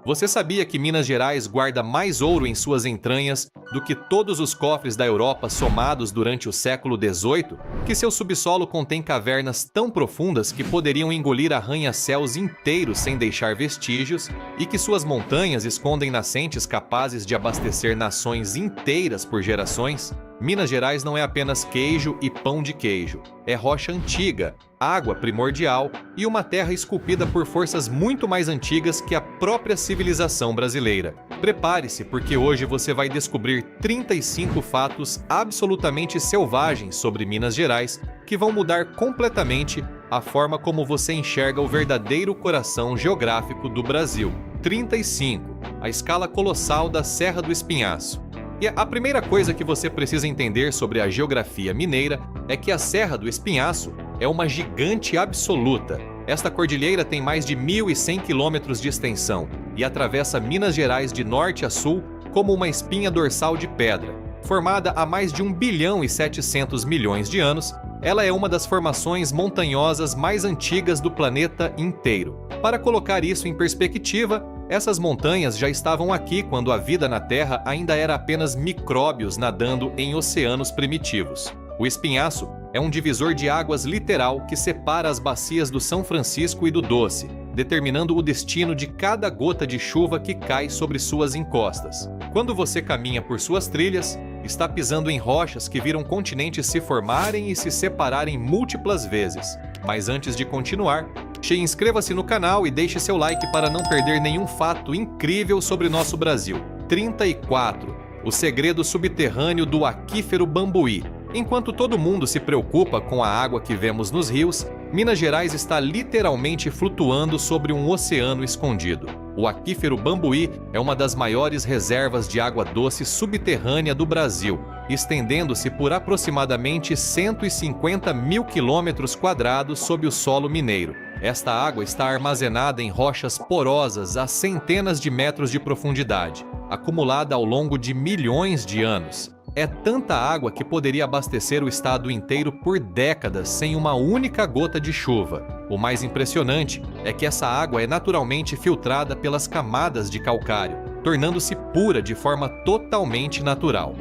Você sabia que Minas Gerais guarda mais ouro em suas entranhas do que todos os cofres da Europa somados durante o século XVIII? Que seu subsolo contém cavernas tão profundas que poderiam engolir arranha-céus inteiros sem deixar vestígios? E que suas montanhas escondem nascentes capazes de abastecer nações inteiras por gerações? Minas Gerais não é apenas queijo e pão de queijo. É rocha antiga, água primordial e uma terra esculpida por forças muito mais antigas que a própria civilização brasileira. Prepare-se, porque hoje você vai descobrir 35 fatos absolutamente selvagens sobre Minas Gerais que vão mudar completamente a forma como você enxerga o verdadeiro coração geográfico do Brasil. 35. A escala colossal da Serra do Espinhaço. E a primeira coisa que você precisa entender sobre a geografia mineira é que a Serra do Espinhaço é uma gigante absoluta. Esta cordilheira tem mais de 1.100 quilômetros de extensão e atravessa Minas Gerais de norte a sul como uma espinha dorsal de pedra. Formada há mais de 1 bilhão e 700 milhões de anos, ela é uma das formações montanhosas mais antigas do planeta inteiro. Para colocar isso em perspectiva, essas montanhas já estavam aqui quando a vida na Terra ainda era apenas micróbios nadando em oceanos primitivos. O espinhaço é um divisor de águas literal que separa as bacias do São Francisco e do Doce, determinando o destino de cada gota de chuva que cai sobre suas encostas. Quando você caminha por suas trilhas, está pisando em rochas que viram continentes se formarem e se separarem múltiplas vezes. Mas antes de continuar, inscreva-se no canal e deixe seu like para não perder nenhum fato incrível sobre nosso Brasil. 34. O segredo subterrâneo do aquífero Bambuí. Enquanto todo mundo se preocupa com a água que vemos nos rios, Minas Gerais está literalmente flutuando sobre um oceano escondido. O aquífero Bambuí é uma das maiores reservas de água doce subterrânea do Brasil, estendendo-se por aproximadamente 150 mil quilômetros quadrados sob o solo mineiro. Esta água está armazenada em rochas porosas a centenas de metros de profundidade, acumulada ao longo de milhões de anos. É tanta água que poderia abastecer o estado inteiro por décadas sem uma única gota de chuva. O mais impressionante é que essa água é naturalmente filtrada pelas camadas de calcário, tornando-se pura de forma totalmente natural.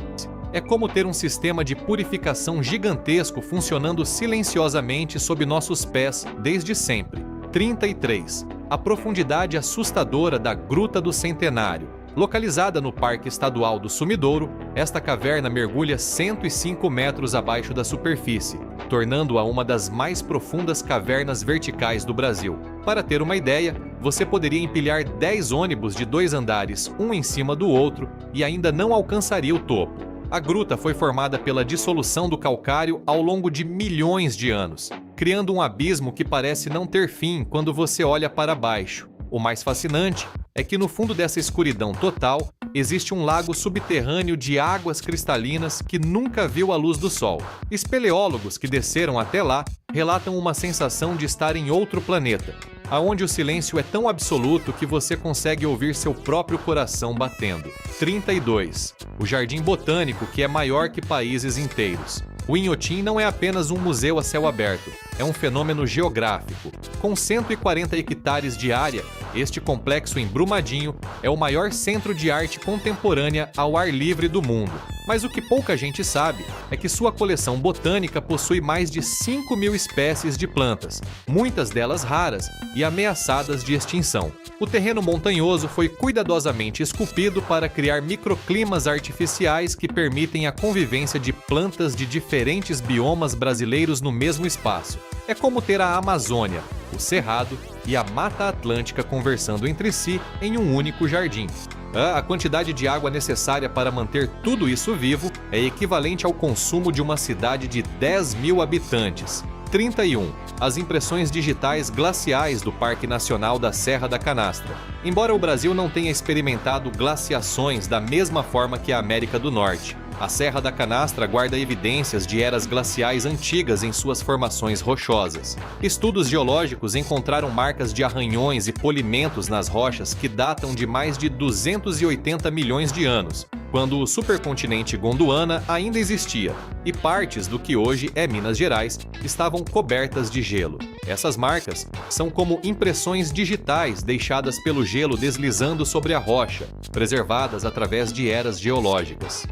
É como ter um sistema de purificação gigantesco funcionando silenciosamente sob nossos pés desde sempre. 33. A profundidade assustadora da Gruta do Centenário. Localizada no Parque Estadual do Sumidouro, esta caverna mergulha 105 metros abaixo da superfície, tornando-a uma das mais profundas cavernas verticais do Brasil. Para ter uma ideia, você poderia empilhar 10 ônibus de 2 andares, um em cima do outro, e ainda não alcançaria o topo. A gruta foi formada pela dissolução do calcário ao longo de milhões de anos, criando um abismo que parece não ter fim quando você olha para baixo. O mais fascinante é que no fundo dessa escuridão total, existe um lago subterrâneo de águas cristalinas que nunca viu a luz do sol. Espeleólogos que desceram até lá relatam uma sensação de estar em outro planeta, aonde o silêncio é tão absoluto que você consegue ouvir seu próprio coração batendo. 32. O Jardim Botânico, que é maior que países inteiros. O Inhotim não é apenas um museu a céu aberto, é um fenômeno geográfico. Com 140 hectares de área, este complexo em Brumadinho é o maior centro de arte contemporânea ao ar livre do mundo. Mas o que pouca gente sabe é que sua coleção botânica possui mais de 5.000 espécies de plantas, muitas delas raras e ameaçadas de extinção. O terreno montanhoso foi cuidadosamente esculpido para criar microclimas artificiais que permitem a convivência de plantas de diferentes biomas brasileiros no mesmo espaço. É como ter a Amazônia, o Cerrado e a Mata Atlântica conversando entre si em um único jardim. A quantidade de água necessária para manter tudo isso vivo é equivalente ao consumo de uma cidade de 10 mil habitantes. 31. As impressões digitais glaciais do Parque Nacional da Serra da Canastra. Embora o Brasil não tenha experimentado glaciações da mesma forma que a América do Norte, a Serra da Canastra guarda evidências de eras glaciais antigas em suas formações rochosas. Estudos geológicos encontraram marcas de arranhões e polimentos nas rochas que datam de mais de 280 milhões de anos, quando o supercontinente Gondwana ainda existia, e partes do que hoje é Minas Gerais estavam cobertas de gelo. Essas marcas são como impressões digitais deixadas pelo gelo deslizando sobre a rocha, preservadas através de eras geológicas.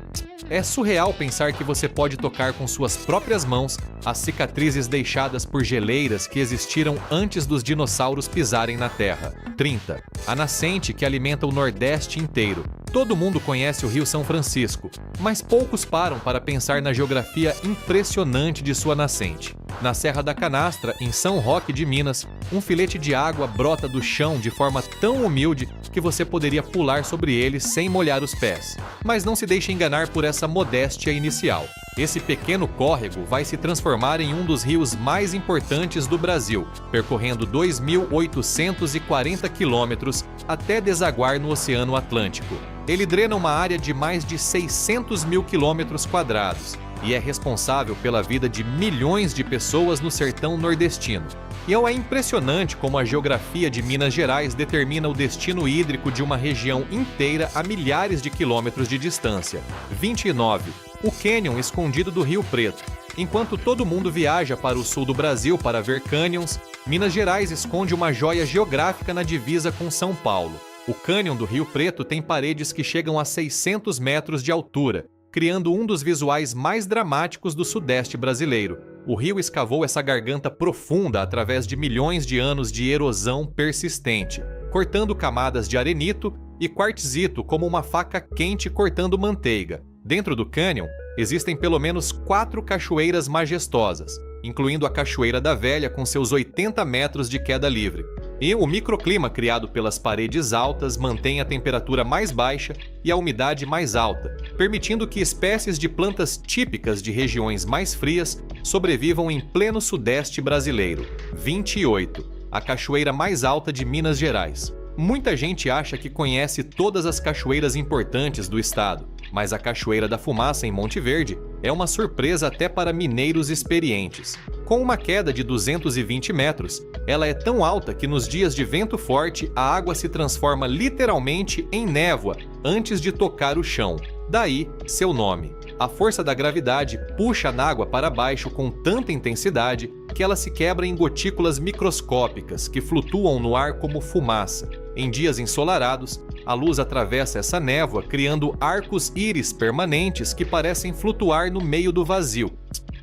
É surreal pensar que você pode tocar com suas próprias mãos as cicatrizes deixadas por geleiras que existiram antes dos dinossauros pisarem na Terra. 30. A nascente que alimenta o Nordeste inteiro. Todo mundo conhece o Rio São Francisco, mas poucos param para pensar na geografia impressionante de sua nascente. Na Serra da Canastra, em São Roque de Minas, um filete de água brota do chão de forma tão humilde que você poderia pular sobre ele sem molhar os pés. Mas não se deixe enganar por essa modéstia inicial. Esse pequeno córrego vai se transformar em um dos rios mais importantes do Brasil, percorrendo 2.840 quilômetros até desaguar no Oceano Atlântico. Ele drena uma área de mais de 600 mil quilômetros quadrados e é responsável pela vida de milhões de pessoas no sertão nordestino. E é impressionante como a geografia de Minas Gerais determina o destino hídrico de uma região inteira a milhares de quilômetros de distância. 29. O cânion escondido do Rio Preto. Enquanto todo mundo viaja para o sul do Brasil para ver cânions, Minas Gerais esconde uma joia geográfica na divisa com São Paulo. O cânion do Rio Preto tem paredes que chegam a 600 metros de altura, criando um dos visuais mais dramáticos do sudeste brasileiro. O rio escavou essa garganta profunda através de milhões de anos de erosão persistente, cortando camadas de arenito e quartzito como uma faca quente cortando manteiga. Dentro do cânion, existem pelo menos 4 cachoeiras majestosas, incluindo a Cachoeira da Velha com seus 80 metros de queda livre. E o microclima criado pelas paredes altas mantém a temperatura mais baixa e a umidade mais alta, permitindo que espécies de plantas típicas de regiões mais frias sobrevivam em pleno sudeste brasileiro. 28. A cachoeira mais alta de Minas Gerais. Muita gente acha que conhece todas as cachoeiras importantes do estado, mas a Cachoeira da Fumaça em Monte Verde é uma surpresa até para mineiros experientes. Com uma queda de 220 metros, ela é tão alta que nos dias de vento forte a água se transforma literalmente em névoa antes de tocar o chão. Daí, seu nome. A força da gravidade puxa a água para baixo com tanta intensidade que ela se quebra em gotículas microscópicas que flutuam no ar como fumaça. Em dias ensolarados, a luz atravessa essa névoa, criando arcos-íris permanentes que parecem flutuar no meio do vazio.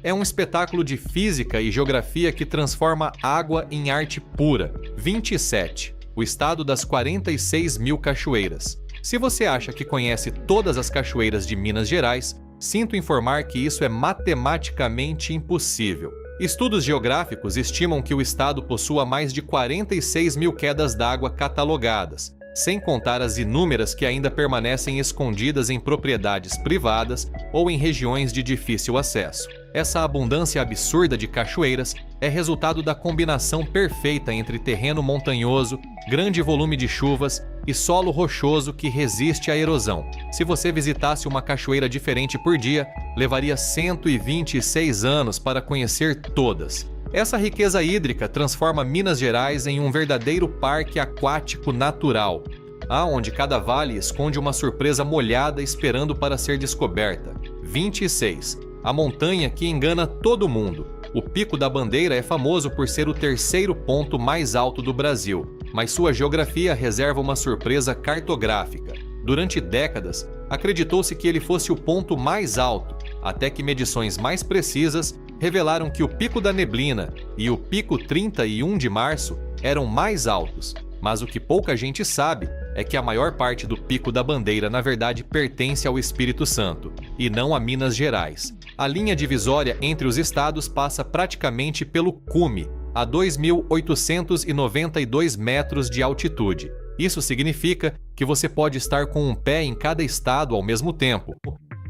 É um espetáculo de física e geografia que transforma água em arte pura. 27. O estado das 46 mil cachoeiras. Se você acha que conhece todas as cachoeiras de Minas Gerais, sinto informar que isso é matematicamente impossível. Estudos geográficos estimam que o estado possua mais de 46 mil quedas d'água catalogadas, sem contar as inúmeras que ainda permanecem escondidas em propriedades privadas ou em regiões de difícil acesso. Essa abundância absurda de cachoeiras é resultado da combinação perfeita entre terreno montanhoso, grande volume de chuvas e solo rochoso que resiste à erosão. Se você visitasse uma cachoeira diferente por dia, levaria 126 anos para conhecer todas. Essa riqueza hídrica transforma Minas Gerais em um verdadeiro parque aquático natural, onde cada vale esconde uma surpresa molhada esperando para ser descoberta. 26. A montanha que engana todo mundo. O Pico da Bandeira é famoso por ser o terceiro ponto mais alto do Brasil, mas sua geografia reserva uma surpresa cartográfica. Durante décadas, acreditou-se que ele fosse o ponto mais alto, até que medições mais precisas revelaram que o Pico da Neblina e o Pico 31 de Março eram mais altos. Mas o que pouca gente sabe é que a maior parte do Pico da Bandeira, na verdade, pertence ao Espírito Santo, e não a Minas Gerais. A linha divisória entre os estados passa praticamente pelo cume, a 2.892 metros de altitude. Isso significa que você pode estar com um pé em cada estado ao mesmo tempo.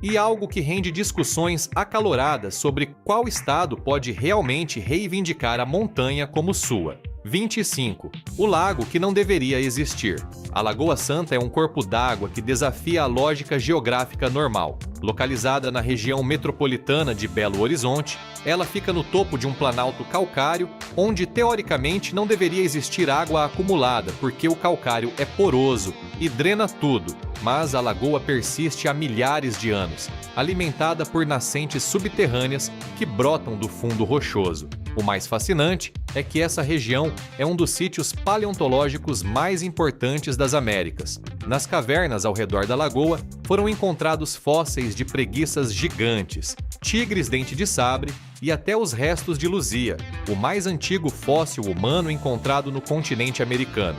E algo que rende discussões acaloradas sobre qual estado pode realmente reivindicar a montanha como sua. 25. O lago que não deveria existir. A Lagoa Santa é um corpo d'água que desafia a lógica geográfica normal. Localizada na região metropolitana de Belo Horizonte, ela fica no topo de um planalto calcário, onde teoricamente não deveria existir água acumulada, porque o calcário é poroso e drena tudo, mas a lagoa persiste há milhares de anos, alimentada por nascentes subterrâneas que brotam do fundo rochoso. O mais fascinante é que essa região é um dos sítios paleontológicos mais importantes das Américas. Nas cavernas ao redor da lagoa foram encontrados fósseis de preguiças gigantes, tigres dente de sabre e até os restos de Luzia, o mais antigo fóssil humano encontrado no continente americano.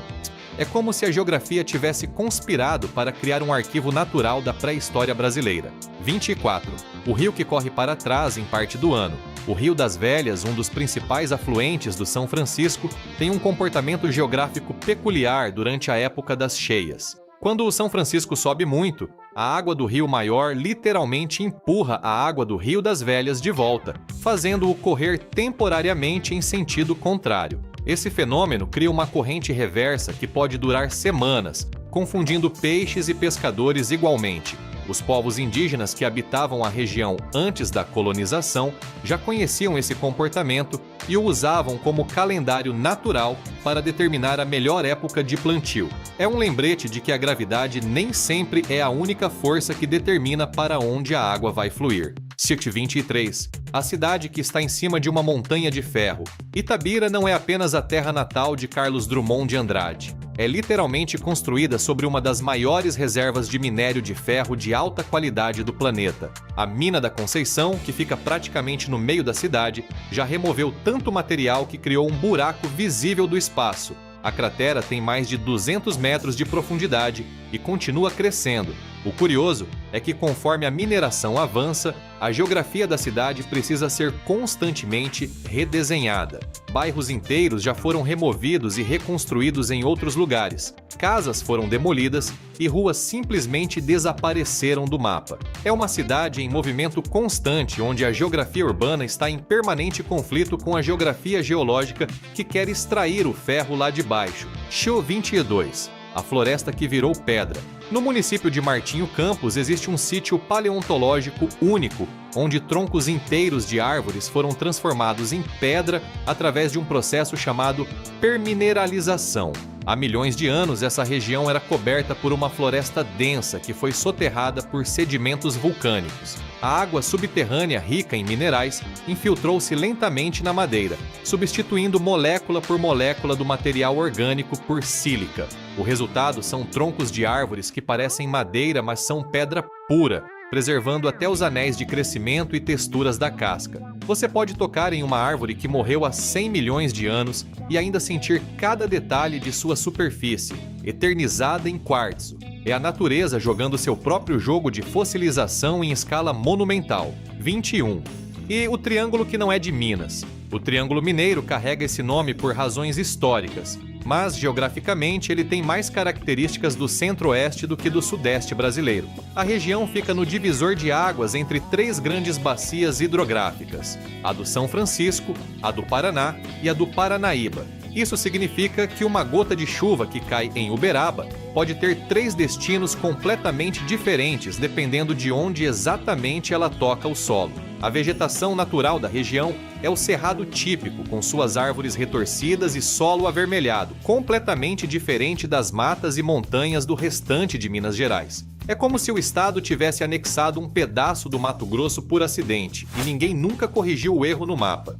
É como se a geografia tivesse conspirado para criar um arquivo natural da pré-história brasileira. 24. O rio que corre para trás em parte do ano. O Rio das Velhas, um dos principais afluentes do São Francisco, tem um comportamento geográfico peculiar durante a época das cheias. Quando o São Francisco sobe muito, a água do Rio Maior literalmente empurra a água do Rio das Velhas de volta, fazendo-o correr temporariamente em sentido contrário. Esse fenômeno cria uma corrente reversa que pode durar semanas, confundindo peixes e pescadores igualmente. Os povos indígenas que habitavam a região antes da colonização já conheciam esse comportamento e o usavam como calendário natural para determinar a melhor época de plantio. É um lembrete de que a gravidade nem sempre é a única força que determina para onde a água vai fluir. Site 23. A cidade que está em cima de uma montanha de ferro. Itabira não é apenas a terra natal de Carlos Drummond de Andrade. É literalmente construída sobre uma das maiores reservas de minério de ferro de alta qualidade do planeta. A Mina da Conceição, que fica praticamente no meio da cidade, já removeu tanto material que criou um buraco visível do espaço. A cratera tem mais de 200 metros de profundidade e continua crescendo. O curioso é que, conforme a mineração avança, a geografia da cidade precisa ser constantemente redesenhada. Bairros inteiros já foram removidos e reconstruídos em outros lugares. Casas foram demolidas e ruas simplesmente desapareceram do mapa. É uma cidade em movimento constante, onde a geografia urbana está em permanente conflito com a geografia geológica que quer extrair o ferro lá de baixo. Show 22. A floresta que virou pedra. No município de Martinho Campos existe um sítio paleontológico único, onde troncos inteiros de árvores foram transformados em pedra através de um processo chamado permineralização. Há milhões de anos, essa região era coberta por uma floresta densa que foi soterrada por sedimentos vulcânicos. A água subterrânea rica em minerais infiltrou-se lentamente na madeira, substituindo molécula por molécula do material orgânico por sílica. O resultado são troncos de árvores que parecem madeira, mas são pedra pura, preservando até os anéis de crescimento e texturas da casca. Você pode tocar em uma árvore que morreu há 100 milhões de anos e ainda sentir cada detalhe de sua superfície, eternizada em quartzo. É a natureza jogando seu próprio jogo de fossilização em escala monumental. 21. E o Triângulo que não é de Minas. O Triângulo Mineiro carrega esse nome por razões históricas, mas geograficamente ele tem mais características do centro-oeste do que do sudeste brasileiro. A região fica no divisor de águas entre três grandes bacias hidrográficas: a do São Francisco, a do Paraná e a do Paranaíba. Isso significa que uma gota de chuva que cai em Uberaba pode ter três destinos completamente diferentes dependendo de onde exatamente ela toca o solo. A vegetação natural da região é o cerrado típico, com suas árvores retorcidas e solo avermelhado, completamente diferente das matas e montanhas do restante de Minas Gerais. É como se o estado tivesse anexado um pedaço do Mato Grosso por acidente, e ninguém nunca corrigiu o erro no mapa.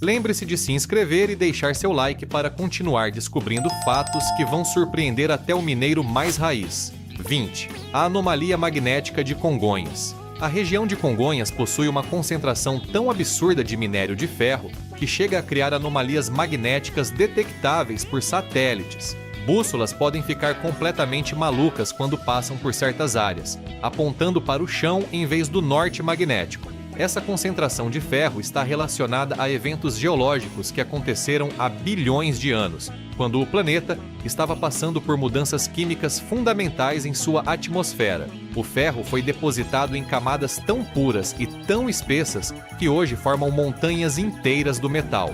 Lembre-se de se inscrever e deixar seu like para continuar descobrindo fatos que vão surpreender até o mineiro mais raiz. 20. A anomalia magnética de Congonhas. A região de Congonhas possui uma concentração tão absurda de minério de ferro que chega a criar anomalias magnéticas detectáveis por satélites. Bússolas podem ficar completamente malucas quando passam por certas áreas, apontando para o chão em vez do norte magnético. Essa concentração de ferro está relacionada a eventos geológicos que aconteceram há bilhões de anos, quando o planeta estava passando por mudanças químicas fundamentais em sua atmosfera. O ferro foi depositado em camadas tão puras e tão espessas que hoje formam montanhas inteiras do metal.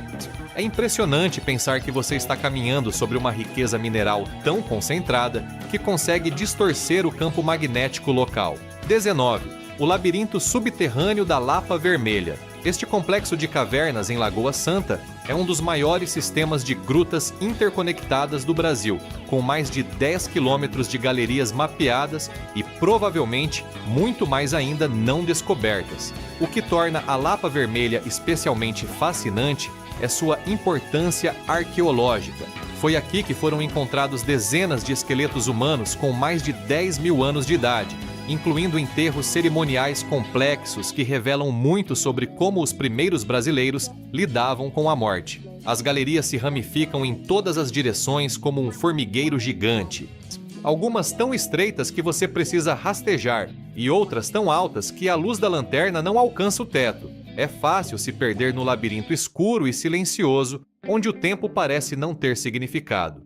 É impressionante pensar que você está caminhando sobre uma riqueza mineral tão concentrada que consegue distorcer o campo magnético local. 19. O labirinto subterrâneo da Lapa Vermelha. Este complexo de cavernas em Lagoa Santa é um dos maiores sistemas de grutas interconectadas do Brasil, com mais de 10 quilômetros de galerias mapeadas e provavelmente muito mais ainda não descobertas. O que torna a Lapa Vermelha especialmente fascinante é sua importância arqueológica. Foi aqui que foram encontrados dezenas de esqueletos humanos com mais de 10 mil anos de idade, incluindo enterros cerimoniais complexos que revelam muito sobre como os primeiros brasileiros lidavam com a morte. As galerias se ramificam em todas as direções como um formigueiro gigante. Algumas tão estreitas que você precisa rastejar e outras tão altas que a luz da lanterna não alcança o teto. É fácil se perder no labirinto escuro e silencioso, onde o tempo parece não ter significado.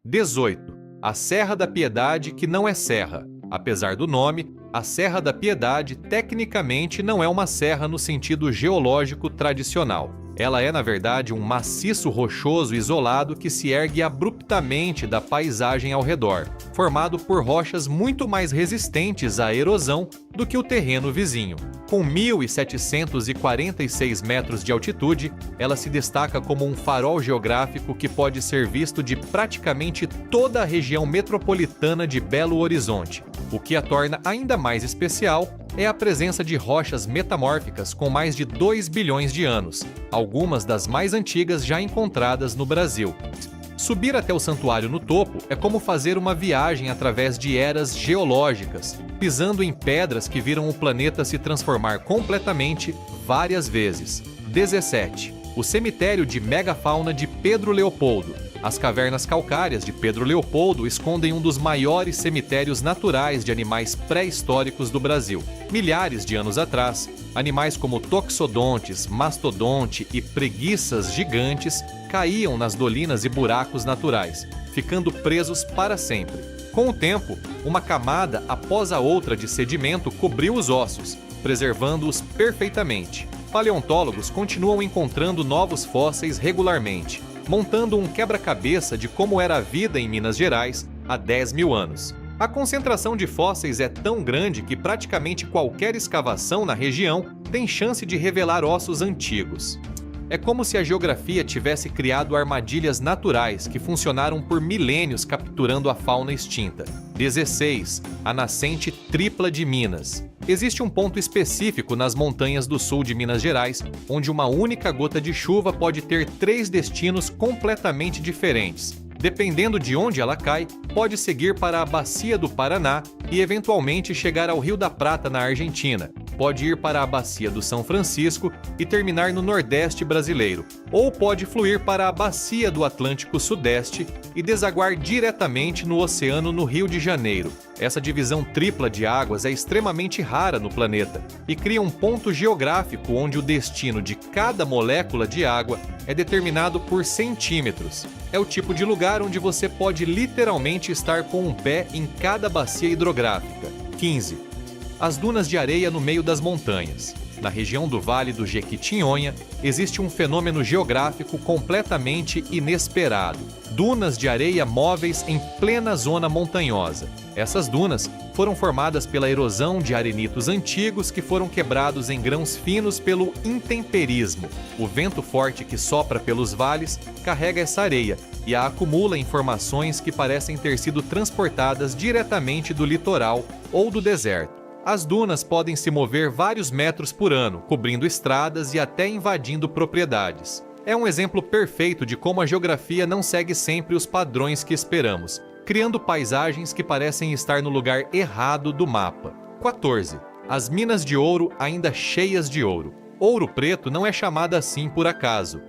18. A Serra da Piedade, que não é serra. Apesar do nome, a Serra da Piedade tecnicamente não é uma serra no sentido geológico tradicional. Ela é, na verdade, um maciço rochoso isolado que se ergue abruptamente da paisagem ao redor, formado por rochas muito mais resistentes à erosão do que o terreno vizinho. Com 1.746 metros de altitude, ela se destaca como um farol geográfico que pode ser visto de praticamente toda a região metropolitana de Belo Horizonte. O que a torna ainda mais especial é a presença de rochas metamórficas com mais de 2 bilhões de anos, algumas das mais antigas já encontradas no Brasil. Subir até o santuário no topo é como fazer uma viagem através de eras geológicas, pisando em pedras que viram o planeta se transformar completamente várias vezes. 17. O cemitério de megafauna de Pedro Leopoldo. As cavernas calcárias de Pedro Leopoldo escondem um dos maiores cemitérios naturais de animais pré-históricos do Brasil. Milhares de anos atrás, animais como toxodontes, mastodonte e preguiças gigantes caíam nas dolinas e buracos naturais, ficando presos para sempre. Com o tempo, uma camada após a outra de sedimento cobriu os ossos, preservando-os perfeitamente. Paleontólogos continuam encontrando novos fósseis regularmente, montando um quebra-cabeça de como era a vida em Minas Gerais há 10 mil anos. A concentração de fósseis é tão grande que praticamente qualquer escavação na região tem chance de revelar ossos antigos. É como se a geografia tivesse criado armadilhas naturais que funcionaram por milênios capturando a fauna extinta. 16. A nascente tripla de Minas. Existe um ponto específico nas montanhas do sul de Minas Gerais, onde uma única gota de chuva pode ter 3 destinos completamente diferentes. Dependendo de onde ela cai, pode seguir para a Bacia do Paraná e eventualmente chegar ao Rio da Prata, na Argentina. Pode ir para a Bacia do São Francisco e terminar no Nordeste brasileiro, ou pode fluir para a Bacia do Atlântico Sudeste e desaguar diretamente no oceano no Rio de Janeiro. Essa divisão tripla de águas é extremamente rara no planeta e cria um ponto geográfico onde o destino de cada molécula de água é determinado por centímetros. É o tipo de lugar onde você pode literalmente estar com um pé em cada bacia hidrográfica. 15. As dunas de areia no meio das montanhas. Na região do Vale do Jequitinhonha, existe um fenômeno geográfico completamente inesperado. Dunas de areia móveis em plena zona montanhosa. Essas dunas foram formadas pela erosão de arenitos antigos que foram quebrados em grãos finos pelo intemperismo. O vento forte que sopra pelos vales carrega essa areia e a acumula em formações que parecem ter sido transportadas diretamente do litoral ou do deserto. As dunas podem se mover vários metros por ano, cobrindo estradas e até invadindo propriedades. É um exemplo perfeito de como a geografia não segue sempre os padrões que esperamos, criando paisagens que parecem estar no lugar errado do mapa. 14. As minas de ouro ainda cheias de ouro. Ouro Preto não é chamada assim por acaso.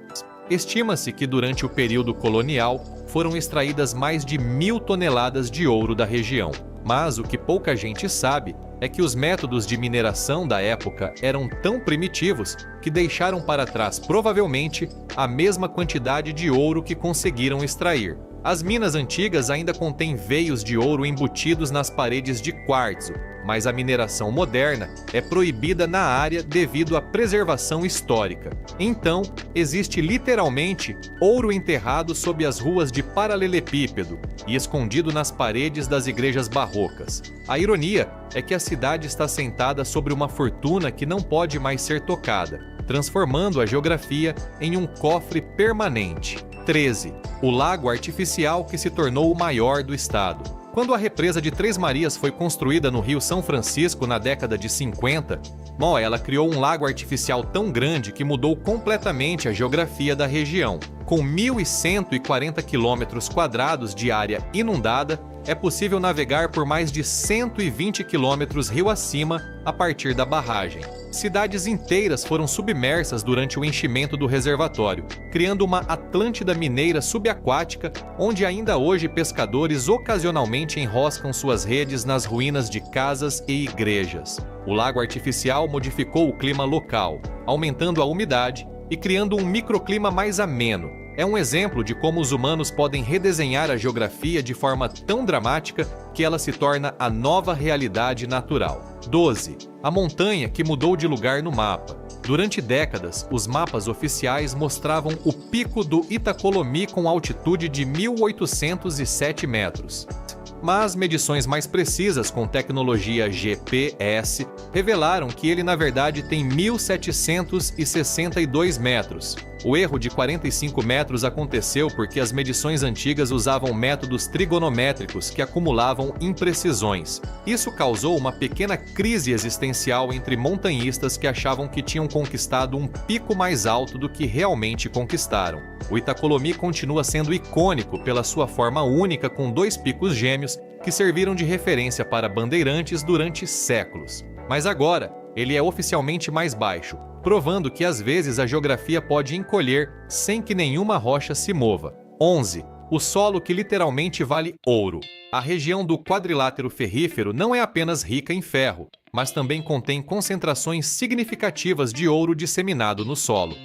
Estima-se que durante o período colonial foram extraídas mais de 1.000 toneladas de ouro da região. Mas o que pouca gente sabe é que os métodos de mineração da época eram tão primitivos que deixaram para trás provavelmente a mesma quantidade de ouro que conseguiram extrair. As minas antigas ainda contêm veios de ouro embutidos nas paredes de quartzo, mas a mineração moderna é proibida na área devido à preservação histórica. Então, existe literalmente ouro enterrado sob as ruas de paralelepípedo e escondido nas paredes das igrejas barrocas. A ironia é que a cidade está sentada sobre uma fortuna que não pode mais ser tocada. transformando a geografia em um cofre permanente. 13. O lago artificial que se tornou o maior do estado. Quando a represa de Três Marias foi construída no Rio São Francisco na década de 50, ela criou um lago artificial tão grande que mudou completamente a geografia da região. Com 1.140 quilômetros quadrados de área inundada, é possível navegar por mais de 120 quilômetros rio acima a partir da barragem. Cidades inteiras foram submersas durante o enchimento do reservatório, criando uma Atlântida mineira subaquática, onde ainda hoje pescadores ocasionalmente enroscam suas redes nas ruínas de casas e igrejas. O lago artificial modificou o clima local, aumentando a umidade e criando um microclima mais ameno. É um exemplo de como os humanos podem redesenhar a geografia de forma tão dramática que ela se torna a nova realidade natural. 12. A montanha que mudou de lugar no mapa. Durante décadas, os mapas oficiais mostravam o pico do Itacolomi com altitude de 1.807 metros. Mas medições mais precisas com tecnologia GPS revelaram que ele na verdade tem 1.762 metros. O erro de 45 metros aconteceu porque as medições antigas usavam métodos trigonométricos que acumulavam imprecisões. Isso causou uma pequena crise existencial entre montanhistas que achavam que tinham conquistado um pico mais alto do que realmente conquistaram. O Itacolomi continua sendo icônico pela sua forma única com 2 picos gêmeos que serviram de referência para bandeirantes durante séculos. Mas agora, ele é oficialmente mais baixo, provando que às vezes a geografia pode encolher sem que nenhuma rocha se mova. 11. O solo que literalmente vale ouro. A região do quadrilátero ferrífero não é apenas rica em ferro, mas também contém concentrações significativas de ouro disseminado no solo.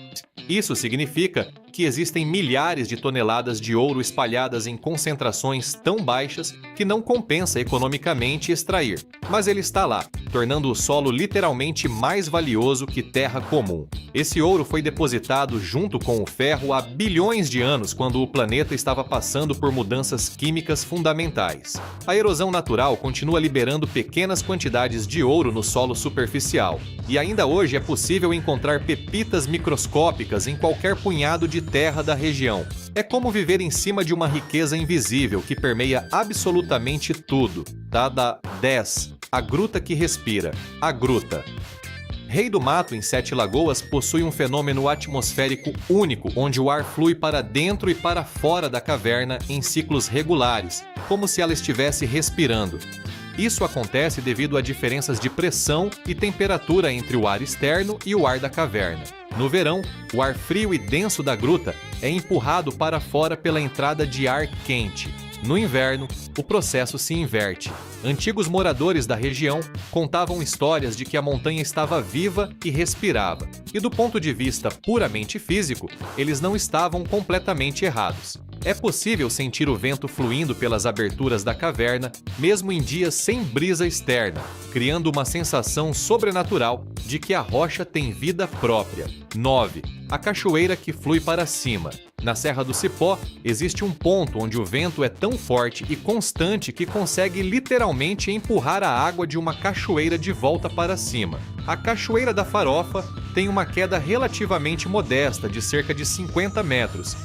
Isso significa que existem milhares de toneladas de ouro espalhadas em concentrações tão baixas que não compensa economicamente extrair, mas ele está lá, tornando o solo literalmente mais valioso que terra comum. Esse ouro foi depositado junto com o ferro há bilhões de anos, quando o planeta estava passando por mudanças químicas fundamentais. A erosão natural continua liberando pequenas quantidades de ouro no solo superficial, e ainda hoje é possível encontrar pepitas microscópicas em qualquer punhado de terra da região. É como viver em cima de uma riqueza invisível que permeia absolutamente tudo. Dada 10. A gruta que respira. A gruta. Rei do Mato, em Sete Lagoas, possui um fenômeno atmosférico único, onde o ar flui para dentro e para fora da caverna em ciclos regulares, como se ela estivesse respirando. Isso acontece devido a diferenças de pressão e temperatura entre o ar externo e o ar da caverna. No verão, o ar frio e denso da gruta é empurrado para fora pela entrada de ar quente. No inverno, o processo se inverte. Antigos moradores da região contavam histórias de que a montanha estava viva e respirava. E do ponto de vista puramente físico, eles não estavam completamente errados. É possível sentir o vento fluindo pelas aberturas da caverna, mesmo em dias sem brisa externa, criando uma sensação sobrenatural de que a rocha tem vida própria. 9. A cachoeira que flui para cima. Na Serra do Cipó, existe um ponto onde o vento é tão forte e constante que consegue literalmente empurrar a água de uma cachoeira de volta para cima. A Cachoeira da Farofa tem uma queda relativamente modesta, de cerca de 50 metros,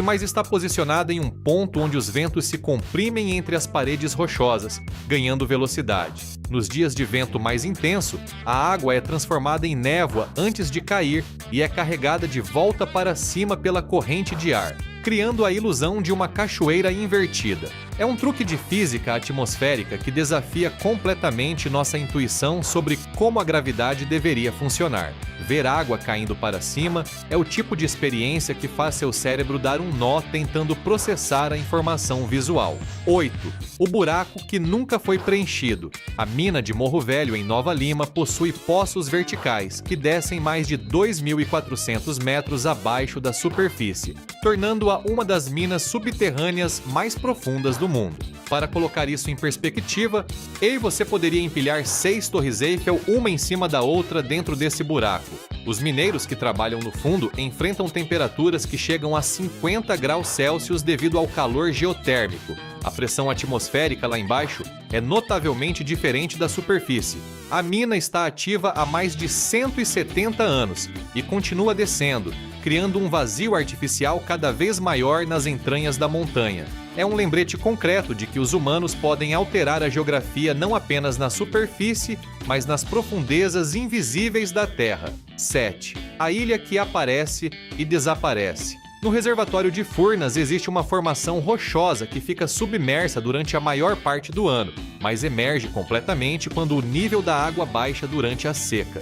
mas está posicionada em um ponto onde os ventos se comprimem entre as paredes rochosas, ganhando velocidade. Nos dias de vento mais intenso, a água é transformada em névoa antes de cair e é carregada de volta para cima pela corrente de ar, criando a ilusão de uma cachoeira invertida. É um truque de física atmosférica que desafia completamente nossa intuição sobre como a gravidade deveria funcionar. Ver água caindo para cima é o tipo de experiência que faz seu cérebro dar um nó tentando processar a informação visual. 8. O buraco que nunca foi preenchido. A mina de Morro Velho, em Nova Lima, possui poços verticais que descem mais de 2.400 metros abaixo da superfície, tornando-a uma das minas subterrâneas mais profundas do do mundo. Para colocar isso em perspectiva, eu e você poderia empilhar 6 torres Eiffel uma em cima da outra dentro desse buraco. Os mineiros que trabalham no fundo enfrentam temperaturas que chegam a 50 graus Celsius devido ao calor geotérmico. A pressão atmosférica lá embaixo é notavelmente diferente da superfície. A mina está ativa há mais de 170 anos e continua descendo, criando um vazio artificial cada vez maior nas entranhas da montanha. É um lembrete concreto de que os humanos podem alterar a geografia não apenas na superfície, mas nas profundezas invisíveis da Terra. 7. A ilha que aparece e desaparece. No reservatório de Furnas existe uma formação rochosa que fica submersa durante a maior parte do ano, mas emerge completamente quando o nível da água baixa durante a seca.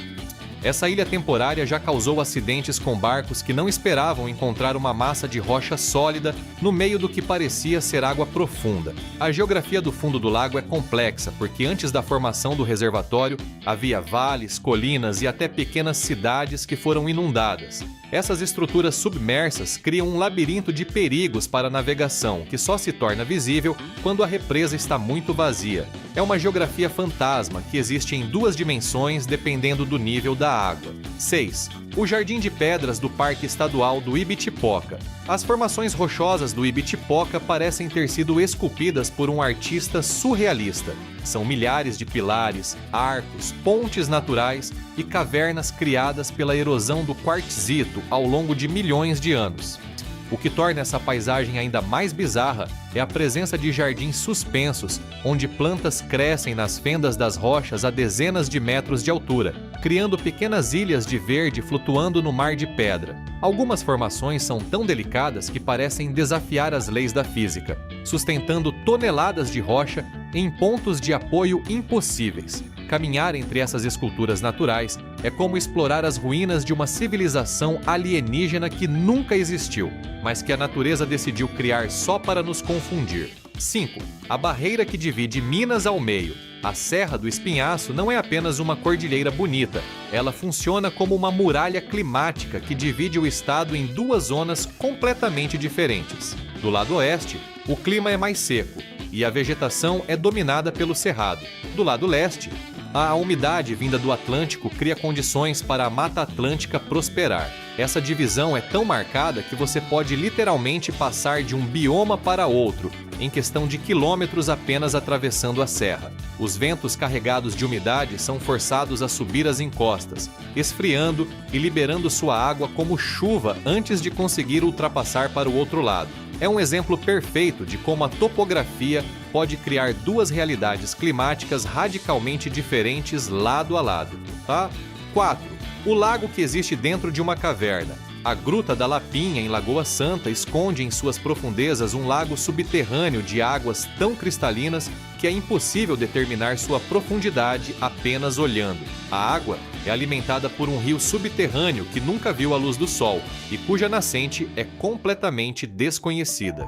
Essa ilha temporária já causou acidentes com barcos que não esperavam encontrar uma massa de rocha sólida no meio do que parecia ser água profunda. A geografia do fundo do lago é complexa, porque antes da formação do reservatório, havia vales, colinas e até pequenas cidades que foram inundadas. Essas estruturas submersas criam um labirinto de perigos para a navegação, que só se torna visível quando a represa está muito vazia. É uma geografia fantasma que existe em 2 dimensões dependendo do nível da água. 6. O Jardim de Pedras do Parque Estadual do Ibitipoca. As formações rochosas do Ibitipoca parecem ter sido esculpidas por um artista surrealista. São milhares de pilares, arcos, pontes naturais e cavernas criadas pela erosão do quartzito ao longo de milhões de anos. O que torna essa paisagem ainda mais bizarra é a presença de jardins suspensos, onde plantas crescem nas fendas das rochas a dezenas de metros de altura, criando pequenas ilhas de verde flutuando no mar de pedra. Algumas formações são tão delicadas que parecem desafiar as leis da física, sustentando toneladas de rocha em pontos de apoio impossíveis. Caminhar entre essas esculturas naturais é como explorar as ruínas de uma civilização alienígena que nunca existiu, mas que a natureza decidiu criar só para nos confundir. 5. A barreira que divide Minas ao meio. A Serra do Espinhaço não é apenas uma cordilheira bonita, ela funciona como uma muralha climática que divide o estado em 2 zonas completamente diferentes. Do lado oeste, o clima é mais seco e a vegetação é dominada pelo cerrado. Do lado leste, a umidade vinda do Atlântico cria condições para a Mata Atlântica prosperar. Essa divisão é tão marcada que você pode literalmente passar de um bioma para outro, em questão de quilômetros apenas atravessando a serra. Os ventos carregados de umidade são forçados a subir as encostas, esfriando e liberando sua água como chuva antes de conseguir ultrapassar para o outro lado. É um exemplo perfeito de como a topografia pode criar 2 realidades climáticas radicalmente diferentes lado a lado. 4. O lago que existe dentro de uma caverna. A Gruta da Lapinha, em Lagoa Santa, esconde em suas profundezas um lago subterrâneo de águas tão cristalinas que é impossível determinar sua profundidade apenas olhando. A água é alimentada por um rio subterrâneo que nunca viu a luz do sol e cuja nascente é completamente desconhecida.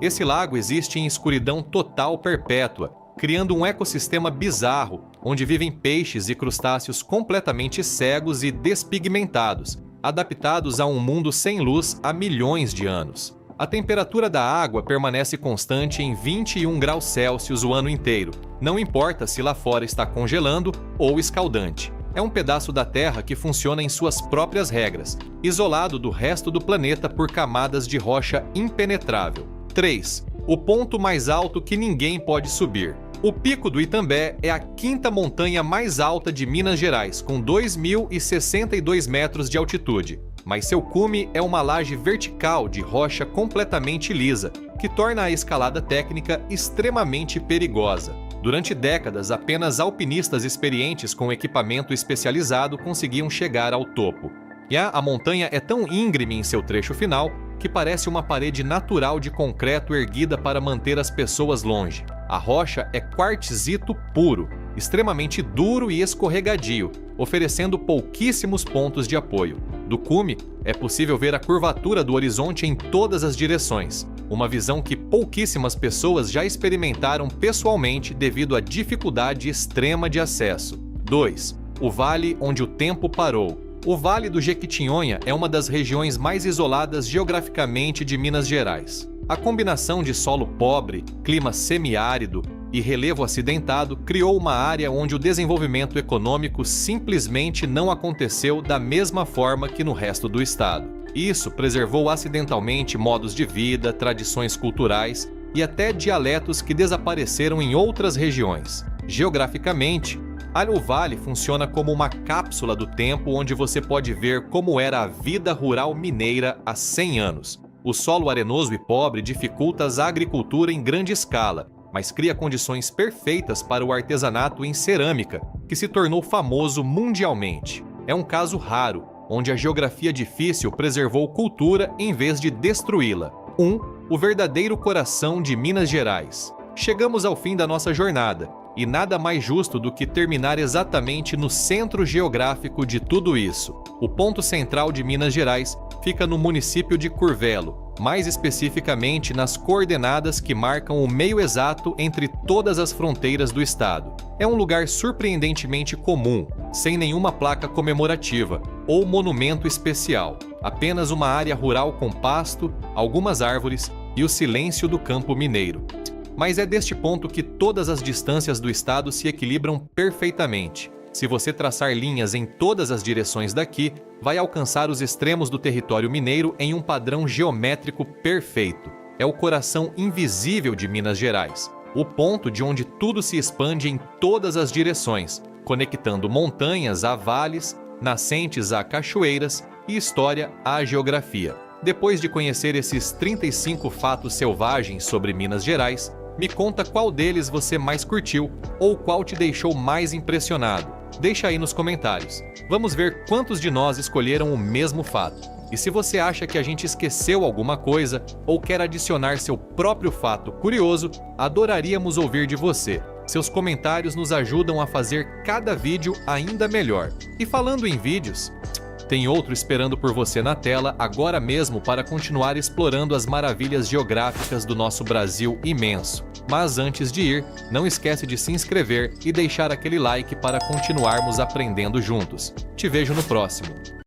Esse lago existe em escuridão total perpétua, criando um ecossistema bizarro, onde vivem peixes e crustáceos completamente cegos e despigmentados, adaptados a um mundo sem luz há milhões de anos. A temperatura da água permanece constante em 21 graus Celsius o ano inteiro, não importa se lá fora está congelando ou escaldante. É um pedaço da Terra que funciona em suas próprias regras, isolado do resto do planeta por camadas de rocha impenetrável. 3. O ponto mais alto que ninguém pode subir. O Pico do Itambé é a 5ª montanha mais alta de Minas Gerais, com 2.062 metros de altitude. Mas seu cume é uma laje vertical de rocha completamente lisa, que torna a escalada técnica extremamente perigosa. Durante décadas, apenas alpinistas experientes com equipamento especializado conseguiam chegar ao topo. E a montanha é tão íngreme em seu trecho final que parece uma parede natural de concreto erguida para manter as pessoas longe. A rocha é quartzito puro, extremamente duro e escorregadio, oferecendo pouquíssimos pontos de apoio. Do cume, é possível ver a curvatura do horizonte em todas as direções, uma visão que pouquíssimas pessoas já experimentaram pessoalmente devido à dificuldade extrema de acesso. 2. O vale onde o tempo parou. O Vale do Jequitinhonha é uma das regiões mais isoladas geograficamente de Minas Gerais. A combinação de solo pobre, clima semiárido e relevo acidentado criou uma área onde o desenvolvimento econômico simplesmente não aconteceu da mesma forma que no resto do estado. Isso preservou acidentalmente modos de vida, tradições culturais e até dialetos que desapareceram em outras regiões. Geograficamente, Alho Vale funciona como uma cápsula do tempo onde você pode ver como era a vida rural mineira há 100 anos. O solo arenoso e pobre dificulta a agricultura em grande escala, mas cria condições perfeitas para o artesanato em cerâmica, que se tornou famoso mundialmente. É um caso raro, onde a geografia difícil preservou cultura em vez de destruí-la. O verdadeiro coração de Minas Gerais. Chegamos ao fim da nossa jornada, e nada mais justo do que terminar exatamente no centro geográfico de tudo isso. O ponto central de Minas Gerais fica no município de Curvelo, mais especificamente nas coordenadas que marcam o meio exato entre todas as fronteiras do estado. É um lugar surpreendentemente comum, sem nenhuma placa comemorativa ou monumento especial, apenas uma área rural com pasto, algumas árvores e o silêncio do campo mineiro. Mas é deste ponto que todas as distâncias do estado se equilibram perfeitamente. Se você traçar linhas em todas as direções daqui, vai alcançar os extremos do território mineiro em um padrão geométrico perfeito. É o coração invisível de Minas Gerais, o ponto de onde tudo se expande em todas as direções, conectando montanhas a vales, nascentes a cachoeiras e história à geografia. Depois de conhecer esses 35 fatos selvagens sobre Minas Gerais, me conta qual deles você mais curtiu ou qual te deixou mais impressionado. Deixa aí nos comentários. Vamos ver quantos de nós escolheram o mesmo fato. E se você acha que a gente esqueceu alguma coisa ou quer adicionar seu próprio fato curioso, adoraríamos ouvir de você. Seus comentários nos ajudam a fazer cada vídeo ainda melhor. E falando em vídeos, tem outro esperando por você na tela agora mesmo para continuar explorando as maravilhas geográficas do nosso Brasil imenso. Mas antes de ir, não esquece de se inscrever e deixar aquele like para continuarmos aprendendo juntos. Te vejo no próximo.